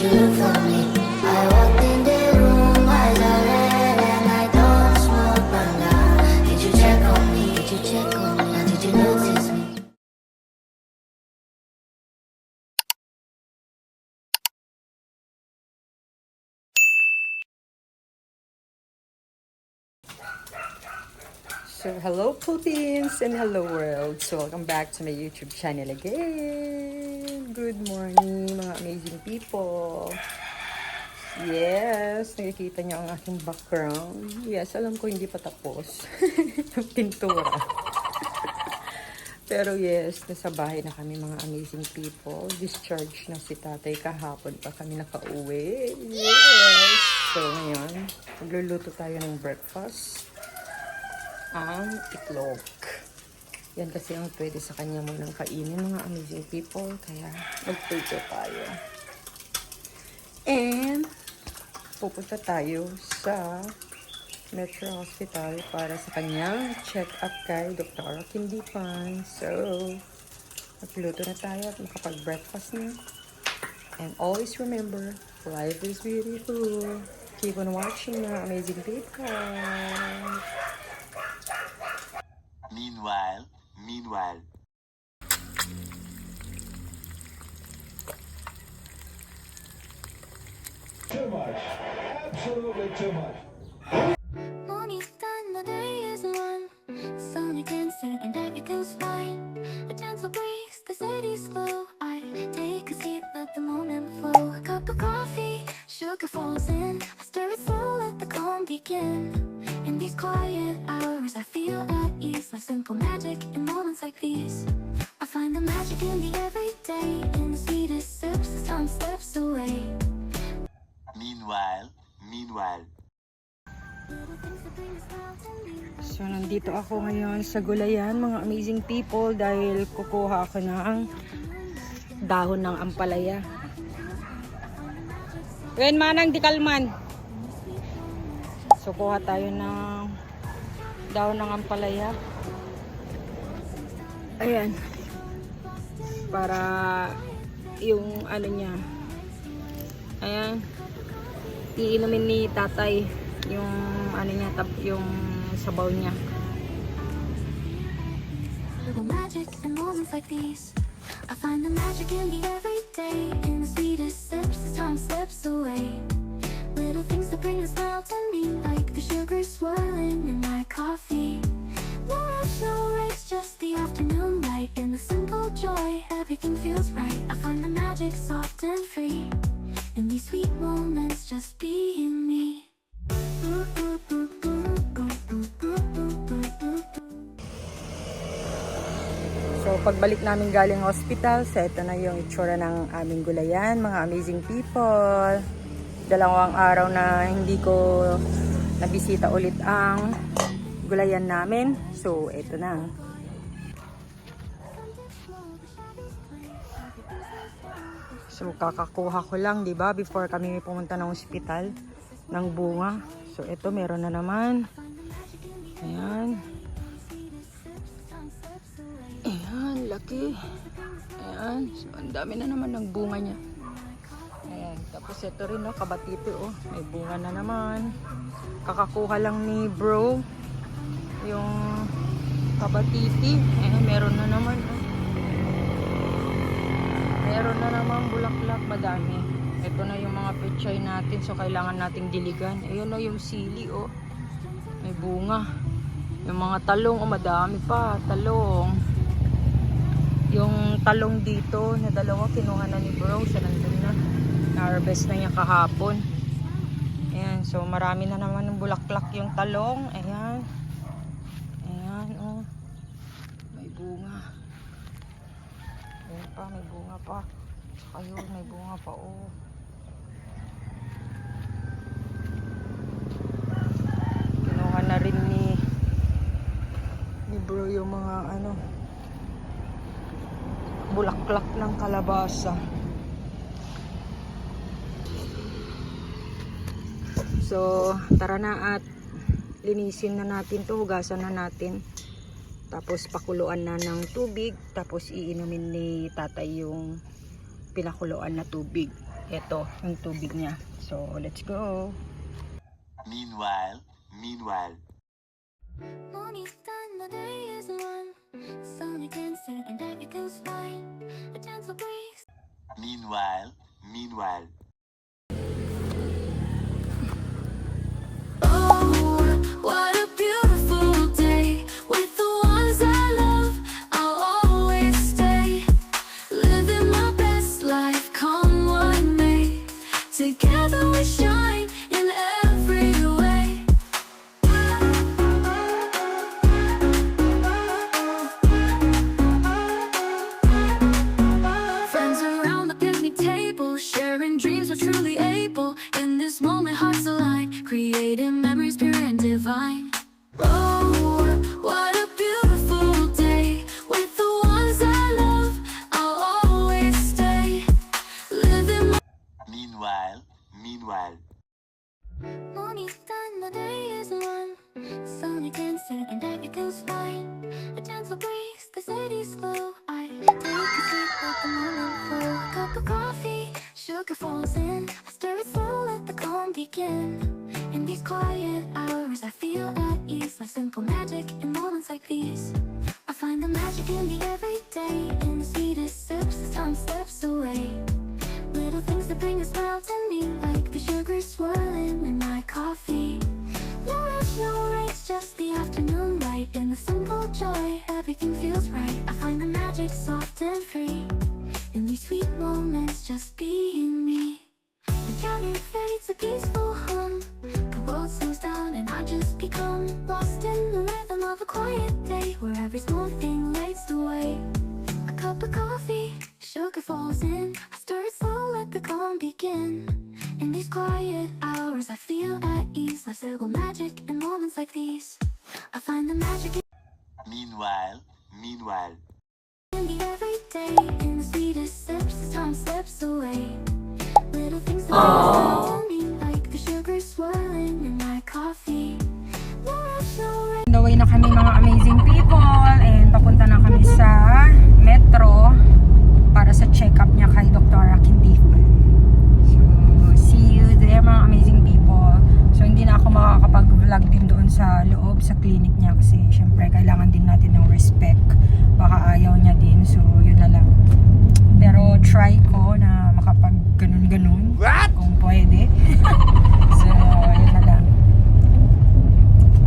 you look for me? I walked in the room, eyes are red, and I don't smoke banga. Did you check on me? Did you check on me? Or did you notice me? So hello Philippines and hello world. So welcome back to my YouTube channel again. Good morning mga amazing people. Yes, nakikita niyo ang aking background. Yes, alam ko hindi pa tapos yung pintura. Pero yes, nasa bahay na kami mga amazing people. Discharge na si tatay kahapon pa kami nakauwi. Yes! So ngayon, magluluto tayo ng breakfast. Ang itlog. Yan kasi ang pwede sa kanya munang kainin mga amazing people. Kaya magprito tayo. And pupunta tayo sa Metro Hospital para sa kanyang check-up kay Dr. Kindipan. So, magluto na tayo at makapag-breakfast na. And always remember, life is beautiful. Keep on watching mga amazing people. Meanwhile. Too much. Absolutely too much. Morning's done, the day is one. Sun dancing and everything's fine. A gentle breeze, the city's slow. I take a seat, let the moment flow. A cup of coffee, sugar falls in. I stir it slow, let the calm begin. In these quiet hours, I feel at ease. Like simple magic in moments like these. I find the magic in the everyday. In the sweetest sips, the sun slips away. Meanwhile. Little things that bring a smile to me. So, nandito ako ngayon sa gulayan, mga amazing people, dahil kukuha ako ng dahon ng ampalaya. Wen manang di kalman. So, kuha tayo ng dahon ng ampalaya. Ayan. Para yung ano niya. Ayan. Iinumin ni tatay yung ano niya, yung sabaw niya. Little magic in moments like these. I find the magic in the everyday. In the sweetest sips, the time slips away. Little things that bring a smile to me, like the sugar swirling in my coffee. No rush, no race, just the afternoon light. In the simple joy, everything feels right. I find the magic soft and free. In these sweet moments, just being me. So, pagbalik namin galing hospital, so ito na yung itsura ng aming gulayan, mga amazing people. Dalawang araw na hindi ko nabisita ulit ang gulayan namin. So, ito na. So, kakakuha ko lang, di ba, before kami pumunta ng hospital ng bunga. So, ito, meron na naman. Ayan. Ayan, laki. Ayan. So, ang dami na naman ng bunga niya. Ayan. Tapos ito rin, no, kabatiti, oh. May bunga na naman. Kakakuha lang ni bro yung kabatiti. Ayan, meron na naman, oh. Meron na naman bulaklak, madami. Ito na yung mga pechay natin, so kailangan nating diligan. Ayun na yung sili, oh. May bunga. Yung mga talong, oh, madami pa, talong. Yung talong dito na dalawa kinuha na ni bro, siya nandun na. Na-harvest na niya kahapon. Ayan, so marami na naman ng bulaklak yung talong. Ayan. Ayan, oh. May bunga. Ayan pa, may bunga pa. Saka yun, may bunga pa, oh. Kinuha na rin ni bro yung mga ano, bulaklak ng kalabasa. So, tara na at linisin na natin to, hugasan na natin. Tapos pakuluan na ng tubig, tapos iinumin ni tatay yung pinakuluan na tubig. ito, yung tubig niya. So, let's go. Meanwhile, meanwhile, Morning's done, the day is one. Sun against it, and everything's fine. A gentle breeze. meanwhile, meanwhile. Oh, what a beautiful day. With the ones I love, I'll always stay. Living my best life, come what may. Together we shine in every way. Friends around the picnic table, sharing dreams we're truly able. In this moment, hearts align, creating memories pure and divine. Oh, what a beautiful day. With the ones I love, I'll always stay. Living my Meanwhile, meanwhile. morning's done, the day is one. Sun against it, and everything's fine. A gentle breeze, the city's slow. I take a sip, let the moment flow. A cup of coffee, sugar falls in. I stir it slow, let the calm begin. In these quiet hours, I feel at ease. Like simple magic in moments like these. I find the magic in the everyday. In the sweetest sips, as time slips away. Little things that bring a smile to me, like the sugar swirling in my coffee. No rush, no race, just the afternoon light. In the simple joy, everything feels right. I find the magic soft and free. In these sweet moments, just being me. The counter fades, a peaceful hum. The world slows down and I just become lost in the rhythm of a quiet day, where every small thing lights the way. A cup of coffee, sugar falls in. I stir it slow, let the calm begin. In these quiet hours, I feel at ease. Like simple magic in moments like these. I find the magic Meanwhile, meanwhile. in the everyday. In the sweetest sips, as time slips away. Little things that matter to me, like the sugar swirling in my coffee. No rush, no race. On the way na kami mga amazing people and papunta na kami sa metro para sa check-up niya kay Dr. Kindipan. So, see you there mga amazing people. So, hindi na ako makakapag-vlog din doon sa loob, sa clinic niya kasi syempre kailangan din natin ng respect. Baka ayaw niya din. So, yun na lang. Pero try ko na makapag ganun-ganun. Kung pwede. So, yun na lang.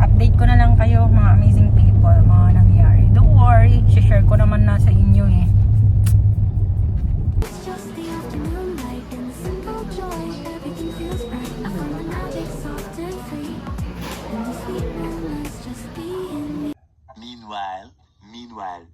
Update ko na lang kayo mga amazing people, mga nangyari. Don't worry, share ko naman na sa inyo eh. It's just the afternoon light. In the simple joy, everything feels right. I find the magic soft and free. In the sweet moments, just being me. Meanwhile, meanwhile.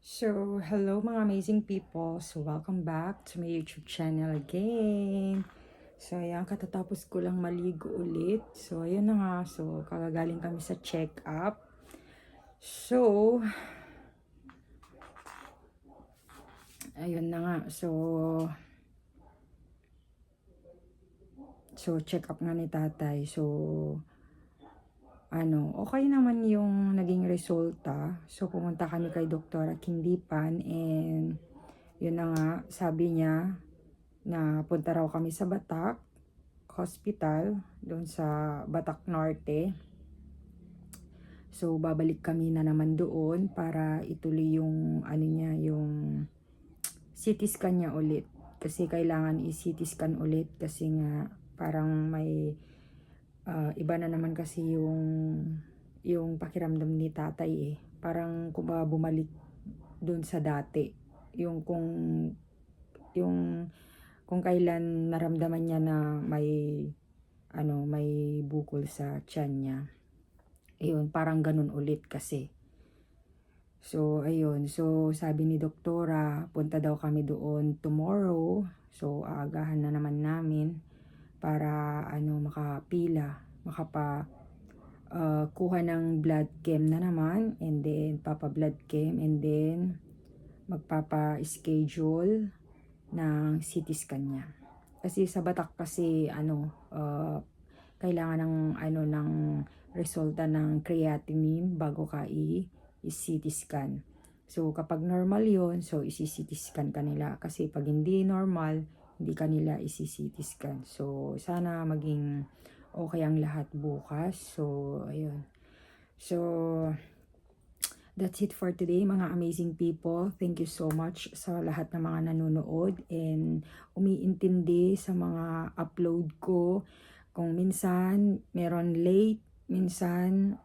So, hello mga amazing people. So, welcome back to my YouTube channel again. So, ayan, katatapos ko lang maligo ulit. So, ayun na nga. So, kagagaling kami sa check-up. So, ayun na nga. So, check-up nga ni tatay. So, okay naman yung naging resulta. So, pumunta kami kay Dr. Kindipan and yun na nga, sabi niya na punta raw kami sa Batak Hospital, doon sa Batak Norte. So, babalik kami na naman doon para ituloy yung, yung CT scan niya ulit. Kasi kailangan i-CT scan ulit kasi nga parang may iba na naman kasi yung pakiramdam ni tatay eh. Parang bumalik doon sa dati. Yung kung kailan naramdaman niya na may bukol sa tiyan niya. Ayun, parang ganun ulit kasi. So, ayun. So, sabi ni doktora, punta daw kami doon tomorrow. So, aagahan na naman namin para makapila, kuha ng blood chem na naman, and then papa-blood chem, and then magpapa-schedule ng CT scan niya. Kasi sa Batak kasi kailangan ng resulta ng creatinine bago ka i-CT scan. So, kapag normal yon, so isi-CT scan kanila. Kasi pag hindi normal, hindi kanila isi-CT scan. So, sana maging okay ang lahat bukas. So, ayun. So, that's it for today, mga amazing people. Thank you so much sa lahat ng mga nanonood and umiintindi sa mga upload ko. Kung minsan meron late, minsan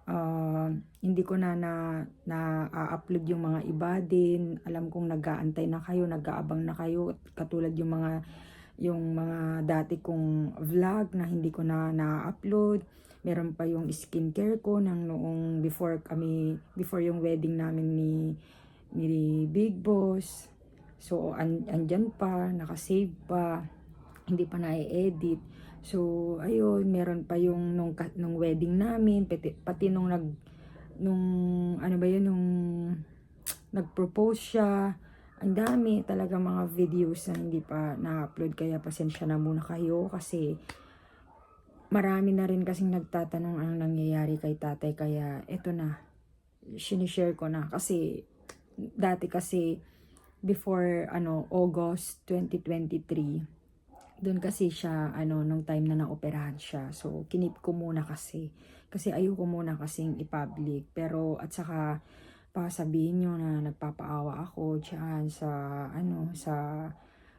hindi ko na-upload yung mga iba din. Alam kong nag-aantay na kayo, nag-aabang na kayo. Katulad yung mga dati kong vlog na hindi ko na-upload. Meron pa yung skincare ko nang noong before yung wedding namin ni Big Boss. So, andyan pa, nakasave pa, hindi pa na-edit. So, ayun, meron pa yung nung wedding namin, pati nung nag-propose siya. Ang dami talaga mga videos na hindi pa na-upload, kaya pasensya na muna kayo kasi marami na rin kasing nagtatanong ang nangyayari kay tatay, kaya eto na, sinishare ko na. Kasi dati kasi before August 2023, doon kasi siya nung time na naoperahan siya, so kinip ko muna kasi ayoko muna kasing i-public, pero at saka pa sabihin nyo na nagpapaawa ako diyan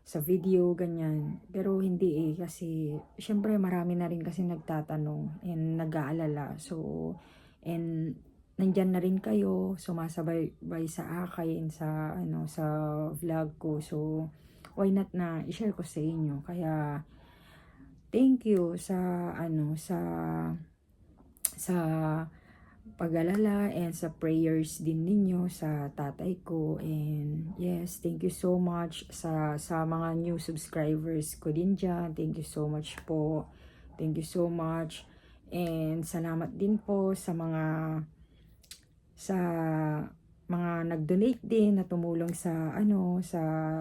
sa video, ganyan. Pero hindi kasi syempre marami na rin kasi nagtatanong and nag-aalala. So, and nandyan na rin kayo, sumasabay sa akin sa vlog ko. So, why not na i-share ko sa inyo. Kaya thank you sa pag-alala and sa prayers din ninyo sa tatay ko. And yes, thank you so much sa mga new subscribers ko din dyan. Thank you so much po. Thank you so much. And salamat din po sa mga nag-donate din na tumulong sa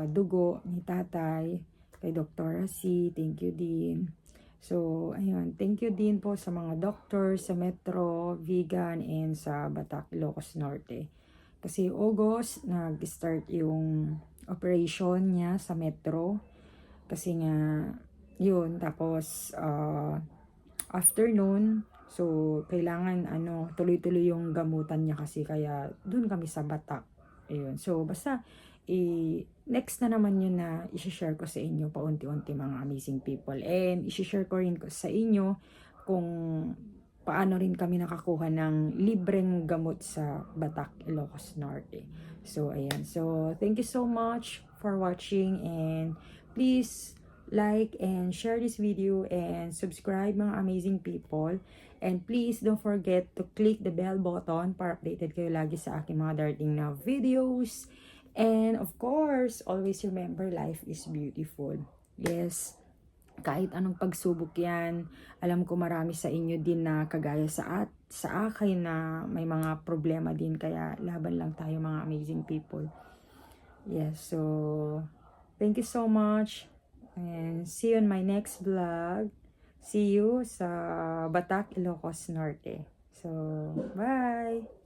dugo ni tatay kay Dr. Rasi. Thank you din. So, ayun, thank you din po sa mga doctor sa Metro, Vegan, and sa Batac, Ilocos Norte. Kasi August, nag-start yung operation niya sa Metro. Kasi nga, yun, tapos, afternoon, so, kailangan, tuloy-tuloy yung gamutan niya kasi, kaya, dun kami sa Batac. Ayun, so, basta, next na naman yun na isi-share ko sa inyo paunti-unti, mga amazing people. And isi-share ko rin sa inyo kung paano rin kami nakakuha ng libreng gamot sa Batac, Ilocos Norte. So, ayan. So, thank you so much for watching, and please like and share this video and subscribe, mga amazing people. And please don't forget to click the bell button para updated kayo lagi sa aking mga darating na videos. And of course, always remember, life is beautiful. Yes, kahit anong pagsubok yan, alam ko marami sa inyo din na kagaya sa akin na may mga problema din, kaya laban lang tayo, mga amazing people. Yes, so thank you so much and see you on my next vlog. See you sa Batac, Ilocos Norte. So, bye!